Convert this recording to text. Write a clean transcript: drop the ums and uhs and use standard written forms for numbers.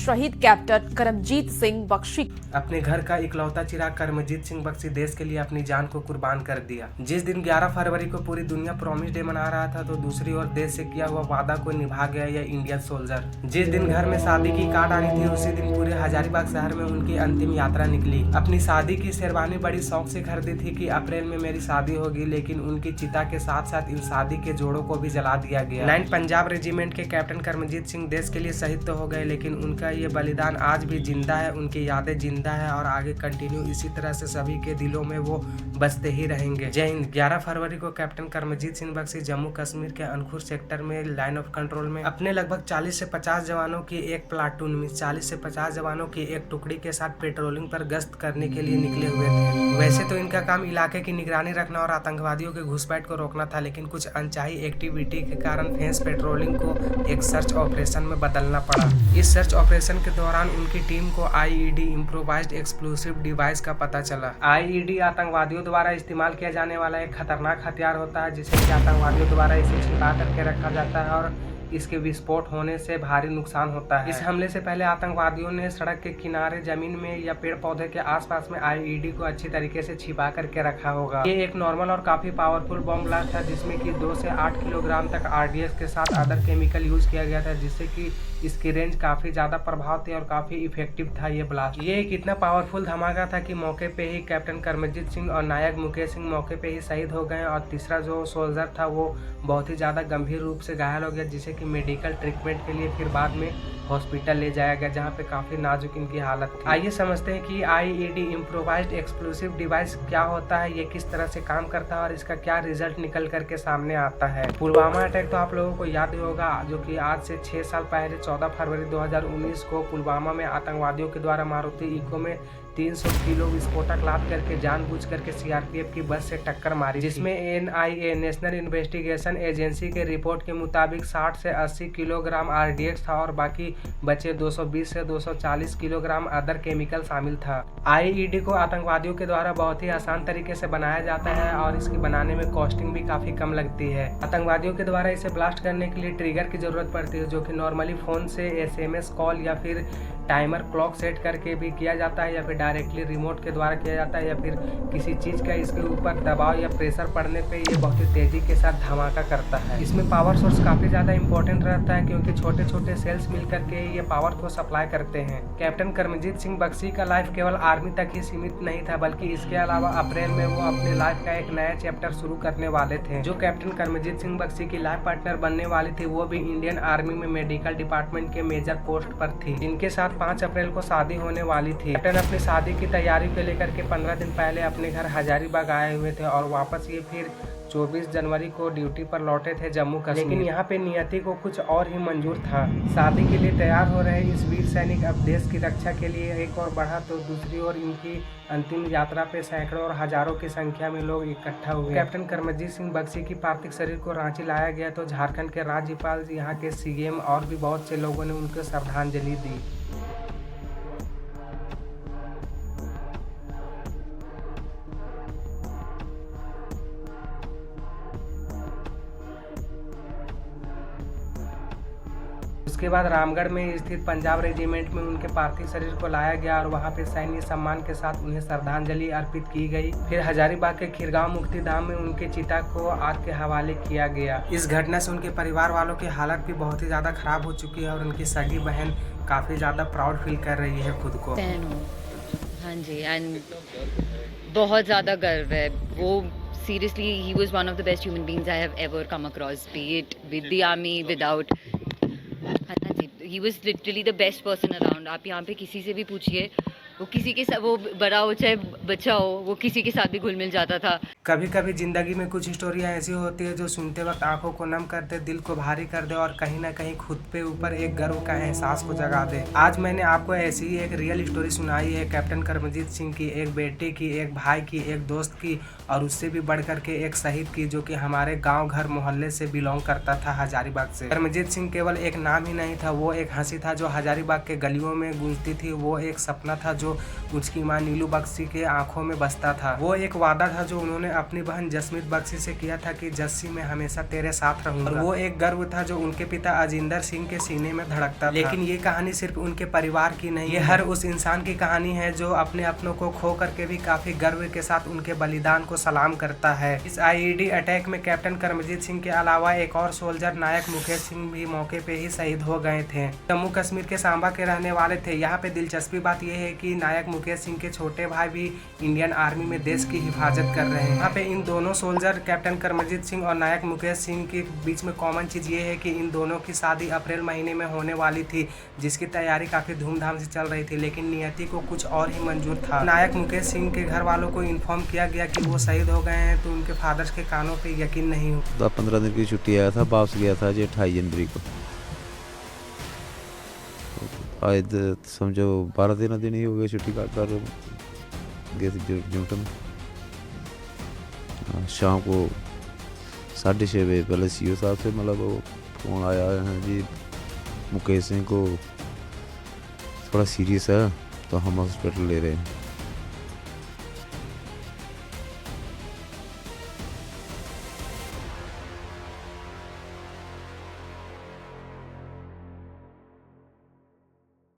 शहीद कैप्टन करमजीत सिंह बख्शी। अपने घर का इकलौता चिराग करमजीत सिंह बख्शी देश के लिए अपनी जान को कुर्बान कर दिया। जिस दिन 11 फरवरी को पूरी दुनिया प्रॉमिस डे मना रहा था, तो दूसरी ओर देश से किया हुआ वादा को निभा गया यह इंडियन सोल्जर। जिस दिन घर में शादी की कार्ड आनी थी, उसी दिन पूरे हजारीबाग शहर में उनकी अंतिम यात्रा निकली। अपनी शादी की शेरवानी बड़ी शौक से खरीदी थी कि अप्रैल में मेरी शादी होगी, लेकिन उनकी चिता के साथ साथ इन शादी के जोड़ों को भी जला दिया गया। 9 पंजाब रेजिमेंट के कैप्टन करमजीत सिंह देश के लिए शहीद तो हो गए, लेकिन उनका ये बलिदान आज भी जिंदा है, उनकी यादें जिंदा है और आगे कंटिन्यू इसी तरह से सभी के दिलों में वो बसते ही रहेंगे। जय हिंद। 11 फरवरी को कैप्टन करमजीत सिंह बख्शी जम्मू कश्मीर के अनखुर सेक्टर में लाइन ऑफ कंट्रोल में अपने लगभग 40 से 50 जवानों की एक प्लाटून में 40 से 50 जवानों की एक टुकड़ी के साथ पेट्रोलिंग पर गश्त करने के लिए निकले हुए थे। वैसे तो इनका काम इलाके की निगरानी रखना और आतंकवादियों के घुसपैठ को रोकना था, लेकिन कुछ अनचाही एक्टिविटी के कारण फेंस पेट्रोलिंग को एक सर्च ऑपरेशन में बदलना पड़ा। इस सर्च ऑपरेशन के दौरान उनकी टीम को आईईडी इम्प्रोवाइज्ड एक्सप्लोसिव डिवाइस का पता चला। आईईडी आतंकवादियों द्वारा इस्तेमाल किया जाने वाला एक खतरनाक हथियार होता है, जिसे कि आतंकवादियों द्वारा इसे छिपा करके रखा जाता है और इसके विस्फोट होने से भारी नुकसान होता है। इस हमले से पहले आतंकवादियों ने सड़क के किनारे, जमीन में या पेड़ पौधे के आसपास में आईईडी को अच्छी तरीके से छिपा करके रखा होगा। ये एक नॉर्मल और काफी पावरफुल बम ब्लास्ट था, जिसमें कि 2 से 8 किलोग्राम तक आरडीएक्स के साथ अदर केमिकल यूज किया गया था, जिससे कि इसकी रेंज काफी ज्यादा प्रभाव थी और काफी इफेक्टिव था ये ब्लास्ट। ये एक इतना पावरफुल धमाका था कि मौके पे ही कैप्टन करमजीत सिंह और नायक मुकेश सिंह मौके पे ही शहीद हो गए और तीसरा जो सोल्जर था वो बहुत ही ज्यादा गंभीर रूप से घायल हो गया, जिसे कि मेडिकल ट्रीटमेंट के लिए फिर बाद में हॉस्पिटल ले जाया गया, जहां पे काफी नाजुक इनकी हालत थी। आइए समझते हैं कि आईईडी इम्प्रोवाइज्ड एक्सप्लोसिव डिवाइस क्या होता है, ये किस तरह से काम करता है और इसका क्या रिजल्ट निकल करके सामने आता है। पुलवामा अटैक तो आप लोगों को याद ही होगा, जो कि आज से 6 साल पहले 14 फरवरी 2019 को पुलवामा में आतंकवादियों के द्वारा मारुति इको में 300 किलो विस्फोटक लाद करके जानबूझ करके सीआरपीएफ की बस से टक्कर मारी, जिसमें एनआईए नेशनल इन्वेस्टिगेशन एजेंसी के रिपोर्ट के मुताबिक 60 से 80 किलोग्राम आरडीएक्स था और बाकी बचे 220 से 240 किलोग्राम अदर केमिकल शामिल था। आईईडी को आतंकवादियों के द्वारा बहुत ही आसान तरीके से बनाया जाता है और इसकी बनाने में कॉस्टिंग भी काफी कम लगती है। आतंकवादियों के द्वारा इसे ब्लास्ट करने के लिए ट्रिगर की जरूरत पड़ती है, जो कि नॉर्मली फोन से एसएमएस कॉल या फिर टाइमर क्लॉक सेट करके भी किया जाता है, या फिर डायरेक्टली रिमोट के द्वारा किया जाता है, या फिर किसी चीज का इसके ऊपर दबाव या प्रेशर पड़ने पे ये बहुत ही तेजी के साथ धमाका करता है। इसमें पावर सोर्स काफी ज्यादा इंपॉर्टेंट रहता है, क्योंकि छोटे छोटे सेल्स मिल करके ये पावर को सप्लाई करते हैं। कैप्टन करमजीत सिंह बख्शी का लाइफ केवल आर्मी तक ही सीमित नहीं था, बल्कि इसके अलावा अप्रैल में वो अपनी लाइफ का एक नया चैप्टर शुरू करने वाले थे। जो कैप्टन करमजीत सिंह बख्शी की लाइफ पार्टनर बनने वाली थी, वो भी इंडियन आर्मी में मेडिकल डिपार्टमेंट के मेजर पोस्ट पर थी, जिनके साथ 5 अप्रैल को शादी होने वाली थी। कैप्टन अपनी शादी की तैयारी को लेकर के 15 दिन पहले अपने घर हजारीबाग आए हुए थे और वापस ये फिर 24 जनवरी को ड्यूटी पर लौटे थे जम्मू कश्मीर। लेकिन यहाँ पे नियति को कुछ और ही मंजूर था। शादी के लिए तैयार हो रहे इस वीर सैनिक अब देश की रक्षा के लिए एक और बढ़ा, तो दूसरी ओर इनकी अंतिम यात्रा पे सैकड़ों और हजारों की संख्या में लोग इकट्ठा हुए। कैप्टन करमजीत सिंह बख्शी की पार्थिव शरीर को रांची लाया गया, तो झारखंड के राज्यपाल, यहाँ के सीएम और भी बहुत से लोगों ने उनको श्रद्धांजलि दी। उसके बाद रामगढ़ में स्थित पंजाब रेजिमेंट में उनके पार्थिव शरीर को लाया गया और वहां पे सैन्य सम्मान के साथ उन्हें श्रद्धांजलि अर्पित की गई। फिर हजारीबाग के खीरगांव मुक्तिधाम में उनके चिता को आग के हवाले किया गया। इस घटना से उनके परिवार वालों की हालत भी बहुत ही ज्यादा खराब हो चुकी है और उनकी सगी बहन काफी ज्यादा प्राउड फील कर रही है खुद को। हाँ जी, एंड बहुत ज्यादा गर्व है। वो seriously he was one of the best human beings I have ever come across, be it with the army, without. He was literally the best person around. आप यहाँ पे किसी से भी पूछिए, वो किसी के साथ, वो बड़ा हो चाहे बच्चा हो, वो किसी के साथ भी घुल मिल जाता था। कभी कभी जिंदगी में कुछ स्टोरियाँ ऐसी होती है जो सुनते वक्त आंखों को नम कर दे, दिल को भारी कर दे और कहीं ना कहीं खुद पे ऊपर एक गर्व का एहसास को जगा दे। आज मैंने आपको ऐसी ही एक रियल स्टोरी सुनाई है, कैप्टन करमजीत सिंह की, एक बेटे की, एक भाई की, एक दोस्त की और उससे भी बढ़ करके एक शहीद की, जो कि हमारे गाँव घर मोहल्ले से बिलोंग करता था, हजारीबाग से। करमजीत सिंह केवल एक नाम ही नहीं था, वो एक हंसी था जो हजारीबाग के गलियों में गूंजती थी, वो एक सपना था जो उसकी मां नीलू बख्शी के आंखों में बसता था, वो एक वादा था जो उन्होंने अपनी बहन जसमीत बख्शी से किया था कि जस्सी मैं हमेशा तेरे साथ रहूंगा। और वो एक गर्व था जो उनके पिता अजिंदर सिंह के सीने में धड़कता था। लेकिन ये कहानी सिर्फ उनके परिवार की नहीं, ये हर उस इंसान की कहानी है जो अपने अपनों को खो करके भी काफी गर्व के साथ उनके बलिदान को सलाम करता है। इस आईईडी अटैक में कैप्टन करमजीत सिंह के अलावा एक और सोल्जर नायक मुकेश सिंह भी मौके पे ही शहीद हो गए थे। जम्मू कश्मीर के सांबा के रहने वाले थे। यहाँ पे दिलचस्पी बात यह है कि नायक मुकेश सिंह के छोटे भाई भी इंडियन आर्मी में देश की हिफाजत कर रहे हैं। यहाँ पे इन दोनों सोल्जर कैप्टन करमजीत सिंह और नायक मुकेश सिंह के बीच में कॉमन चीज ये है कि इन दोनों की शादी अप्रैल महीने में होने वाली थी, जिसकी तैयारी काफी धूमधाम से चल रही थी, लेकिन नियति को कुछ और ही मंजूर था। नायक मुकेश सिंह के घर वालों को इन्फॉर्म किया गया कि वो शहीद हो गए हैं, तो उनके फादर्स के कानों पे यकीन नहीं हुआ। 15 दिन की छुट्टी आया था, वापस गया था जी 28 जनवरी को। आज समझो 12-13 दिन ही हो गए छुट्टी काट कर गए थे जूनटन। शाम को 6:30 बजे पहले सीओ साहब से मतलब वो फोन आया है जी मुकेश सिंह को थोड़ा सीरियस है तो हम हॉस्पिटल ले रहे हैं।